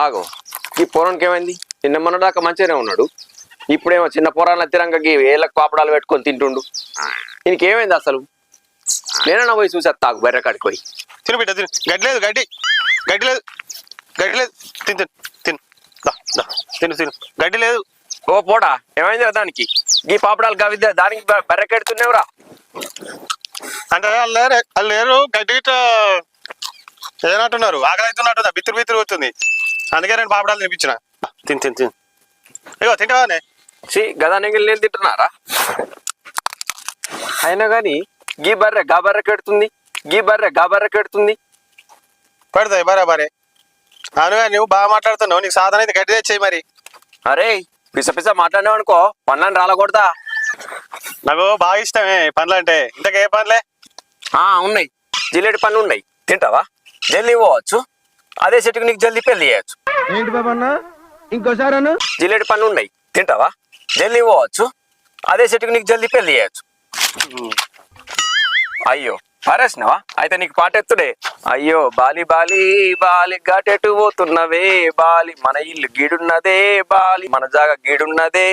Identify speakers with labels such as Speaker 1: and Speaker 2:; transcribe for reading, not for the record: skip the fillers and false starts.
Speaker 1: ఆగో ఈ పోరానికి ఏమైంది? నిన్న మొన్న దాకా మంచిగానే ఉన్నాడు, ఇప్పుడేమో చిన్న పోరాల తిరంగా ఏళ్ళకి పాపడాలు పెట్టుకొని తింటుండు. దీనికి ఏమైంది అసలు? నేనన్నా పోయి చూసా తాగు బెర్రకాడికి పోయి.
Speaker 2: తిను బిడ్డ తిను. గడ్డి లేదు, గడ్డి గడ్డి లేదు, గడ్డి లేదు. తిను తిను తిను తిను తిను. గడ్డి లేదు.
Speaker 1: ఓ పోడా, ఏమైంది దానికి? ఈ పాపడాలు గవిద్దా దానికి బెర్రకెడుతున్నావురా?
Speaker 2: అంటే వాళ్ళు లేరు, గడ్డి గిట్ట ఏనంటున్నారు, ఆకలి అవుతున్నట్టు బిత్తురు బిత్తురు వచ్చింది, అందుకే నేను పాపడాలు తినిపించిన. తిను తిను తిను. ఇగో తింటావానే?
Speaker 1: గదా నెగిలి నేను తింటున్నారా? అయినా కానీ గీ బర్రెకెడుతుంది, గీ బర్రెకెడుతుంది.
Speaker 2: పడతాయి బరాబరే. అవునుగా నువ్వు బాగా మాట్లాడుతున్నావు, నీకు సాధన అయితే గడ్డి తెచ్చేయి మరి.
Speaker 1: అరే పిస పిస మాట్లాడినావు అనుకో పనులను రాలకూడదా?
Speaker 2: నాకు బాగా ఇష్టమే పనులు అంటే. ఇంతకే పనులే
Speaker 1: ఉన్నాయి, జిల్లేడి పనులు ఉన్నాయి. తింటావా? జల్దీ పోవచ్చు, అదే చెట్టుకు నీకు జల్దీ పెళ్లి చేయొచ్చు.
Speaker 3: ఏంటి బాబన్న ఇంకోసారి అను.
Speaker 1: జిల్లేడి పనులు ఉన్నాయి. తింటావా? జల్దీ పోవచ్చు, అదే చెట్టుకు నీకు జల్దీ పెళ్లి చేయొచ్చు. అయ్యో పారేసినావా? అయితే నీకు పాటెత్తుడే. అయ్యో బాలి బాలి బాలి ఘాటెటు పోతున్నవే బాలి, మన ఇల్లు గీడున్నదే బాలి, మన జాగ గీడున్నదే